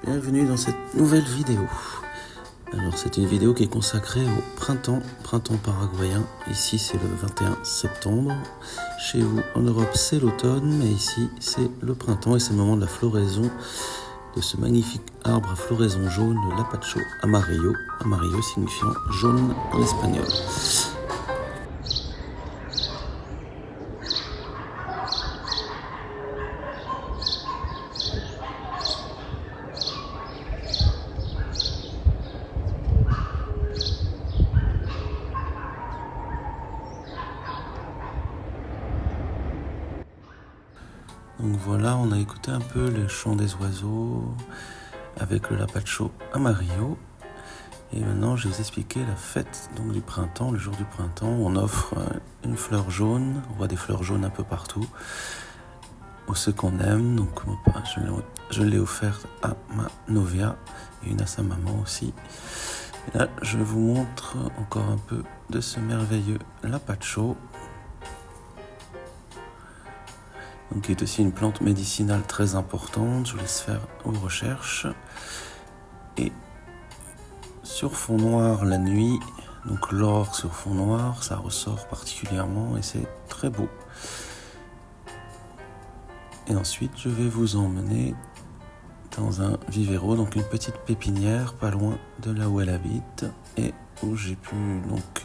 Bienvenue dans cette nouvelle vidéo. Alors c'est une vidéo qui est consacrée au printemps paraguayen. Ici c'est le 21 septembre. Chez vous en Europe c'est l'automne, mais ici c'est le printemps et c'est le moment de la floraison de ce magnifique arbre à floraison jaune, le Lapacho amarillo. Amarillo signifiant jaune en espagnol. Donc voilà, on a écouté un peu le chant des oiseaux avec le Lapacho amarillo. Et maintenant, je vais vous expliquer la fête donc, du printemps, le jour du printemps. On offre une fleur jaune, on voit des fleurs jaunes un peu partout. Ou ceux qu'on aime, donc je l'ai offerte à ma novia et une à sa maman aussi. Et là, je vous montre encore un peu de ce merveilleux Lapacho. Donc, qui est aussi une plante médicinale très importante. Je vous laisse faire vos recherches. Et sur fond noir la nuit, donc l'or sur fond noir, ça ressort particulièrement et c'est très beau. Et ensuite, je vais vous emmener dans un vivero, donc une petite pépinière pas loin de là où elle habite et où j'ai pu donc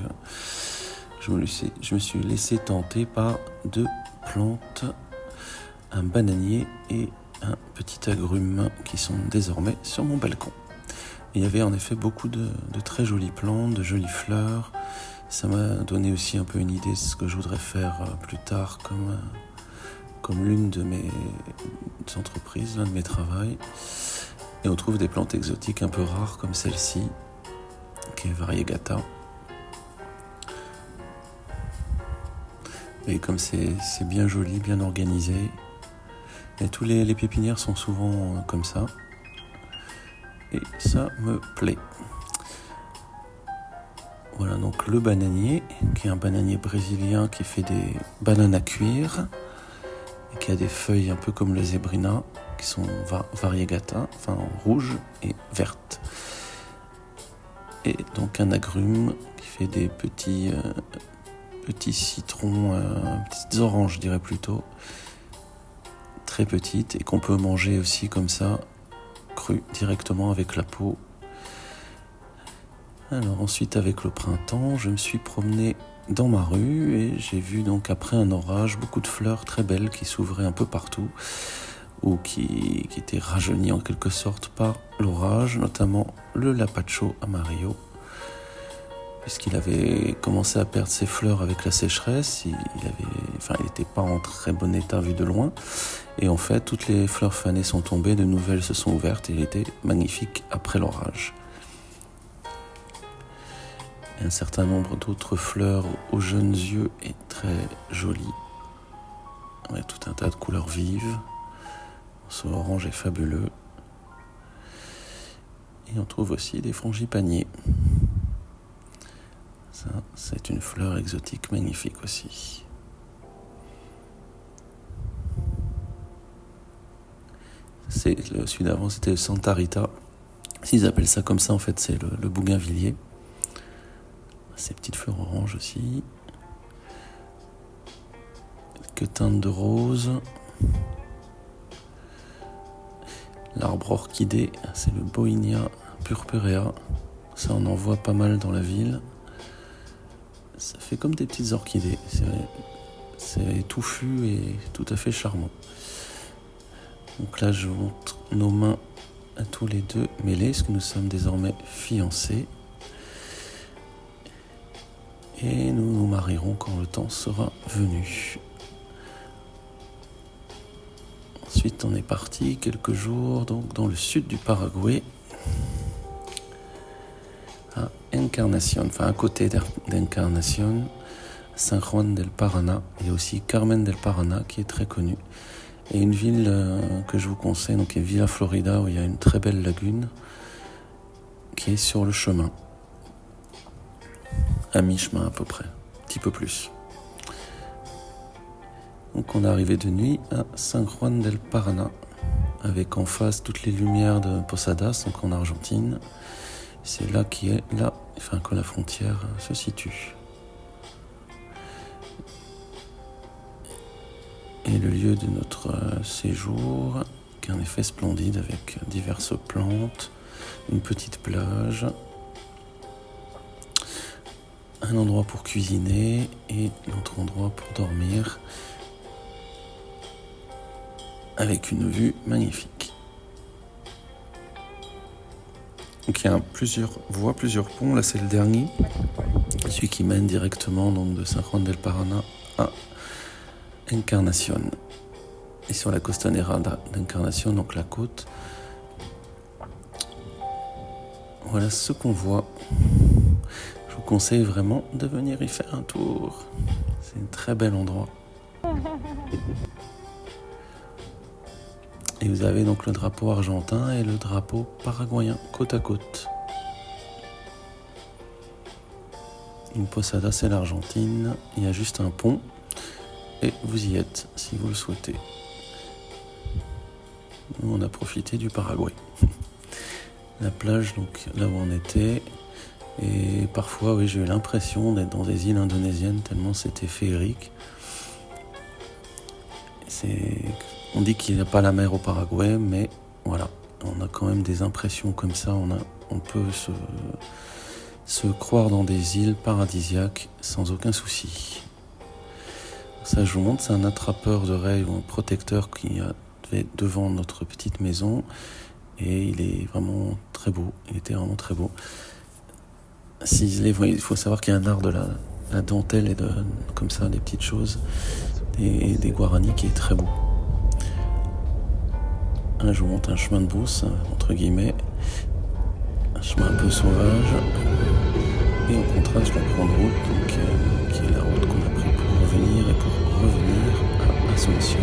je me suis laissé tenter par deux plantes, un bananier et un petit agrume qui sont désormais sur mon balcon. Il y avait en effet beaucoup de très jolies plantes, de jolies fleurs. Ça m'a donné aussi un peu une idée de ce que je voudrais faire plus tard comme l'une de mes entreprises, l'un de mes travails. Et on trouve des plantes exotiques un peu rares comme celle-ci, qui est variegata. Et comme c'est bien joli, bien organisé, et tous les pépinières sont souvent comme ça. Et ça me plaît. Voilà donc le bananier, qui est un bananier brésilien qui fait des bananes à cuire et qui a des feuilles un peu comme le zébrina, qui sont variegata, enfin rouges et vertes. Et donc un agrume qui fait des petits citrons, petites oranges je dirais plutôt, très petites et qu'on peut manger aussi comme ça, cru directement avec la peau. Alors ensuite avec le printemps, je me suis promené dans ma rue et j'ai vu donc après un orage beaucoup de fleurs très belles qui s'ouvraient un peu partout ou qui étaient rajeunies en quelque sorte par l'orage, notamment le Lapacho amarillo, puisqu'il avait commencé à perdre ses fleurs avec la sécheresse. Il n'était pas en très bon état vu de loin. Et en fait, toutes les fleurs fanées sont tombées, de nouvelles se sont ouvertes et il était magnifique après l'orage. Et un certain nombre d'autres fleurs aux jeunes yeux et très jolies. Ouais, tout un tas de couleurs vives. Ce orange est fabuleux. Et on trouve aussi des frangipaniers. Ça, c'est une fleur exotique magnifique aussi. Celui d'avant, c'était le Santa Rita. S'ils appellent ça comme ça, en fait, c'est le bougainvillier. Ces petites fleurs oranges aussi. Quelques teintes de rose. L'arbre orchidée, c'est le Boinia purpurea. Ça, on en voit pas mal dans la ville. Ça fait comme des petites orchidées. C'est touffu et tout à fait charmant. Donc là, je vous montre nos mains à tous les deux mêlées, parce que nous sommes désormais fiancés. Et nous nous marierons quand le temps sera venu. Ensuite, on est parti quelques jours donc, dans le sud du Paraguay, à Encarnación, enfin à côté d'Encarnación, San Juan del Paraná. Il y a aussi Carmen del Paraná qui est très connue. Et une ville que je vous conseille, donc est Villa Florida, où il y a une très belle lagune qui est sur le chemin, à mi-chemin à peu près, un petit peu plus. Donc on est arrivé de nuit à San Juan del Paraná, avec en face toutes les lumières de Posadas, donc en Argentine. C'est là que la frontière se situe. Et le lieu de notre séjour, qui est en effet splendide avec diverses plantes, une petite plage, un endroit pour cuisiner et l'autre endroit pour dormir, avec une vue magnifique. Donc il y a plusieurs voies, plusieurs ponts. Là c'est le dernier, celui qui mène directement donc, de San Juan del Paraná à Encarnación. Et sur la Costanera d'Encarnación, donc la côte, voilà ce qu'on voit. Je vous conseille vraiment de venir y faire un tour. C'est un très bel endroit. Et vous avez donc le drapeau argentin et le drapeau paraguayen côte à côte. Une Posada, c'est l'Argentine. Il y a juste un pont et vous y êtes si vous le souhaitez. Nous, on a profité du Paraguay. La plage, donc là où on était. Et parfois, oui, j'ai eu l'impression d'être dans des îles indonésiennes tellement c'était féerique. On dit qu'il n'y a pas la mer au Paraguay, mais voilà, on a quand même des impressions comme ça. On peut se croire dans des îles paradisiaques sans aucun souci. Ça, je vous montre, c'est un attrapeur de rails ou un protecteur qui est devant notre petite maison. Et il est vraiment très beau. Il était vraiment très beau. Il faut savoir qu'il y a un art de la dentelle et comme ça, des petites choses, des guaranis qui est très beau. Là, je vous montre un chemin de brousse, entre guillemets, un chemin un peu sauvage, et en contraste la grande route, donc, qui est la route qu'on a pris pour revenir à Asunción,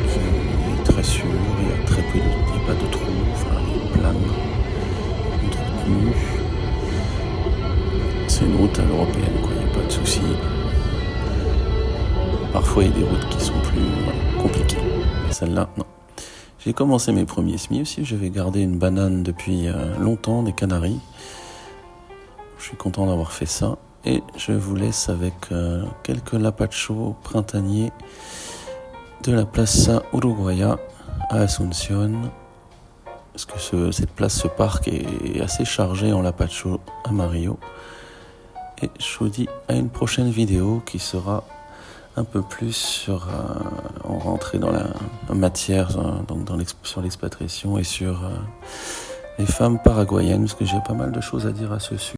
qui est très sûre, il y a très peu, il n'y a pas de trous, enfin, il est plane, entretenue. C'est une route à l'européenne, quoi, il n'y a pas de souci. Parfois, il y a des routes qui sont plus compliquées. Mais celle-là, non. J'ai commencé mes premiers semis aussi. J'avais gardé une banane depuis longtemps, des Canaries. Je suis content d'avoir fait ça. Et je vous laisse avec quelques lapachos printaniers de la Plaza Uruguaya à Asunción. Parce que ce parc est assez chargé en lapacho amarillo. Et je vous dis à une prochaine vidéo qui sera un peu plus sur en rentrer dans la matière, donc sur l'expatriation et sur les femmes paraguayennes, parce que j'ai pas mal de choses à dire à ce sujet.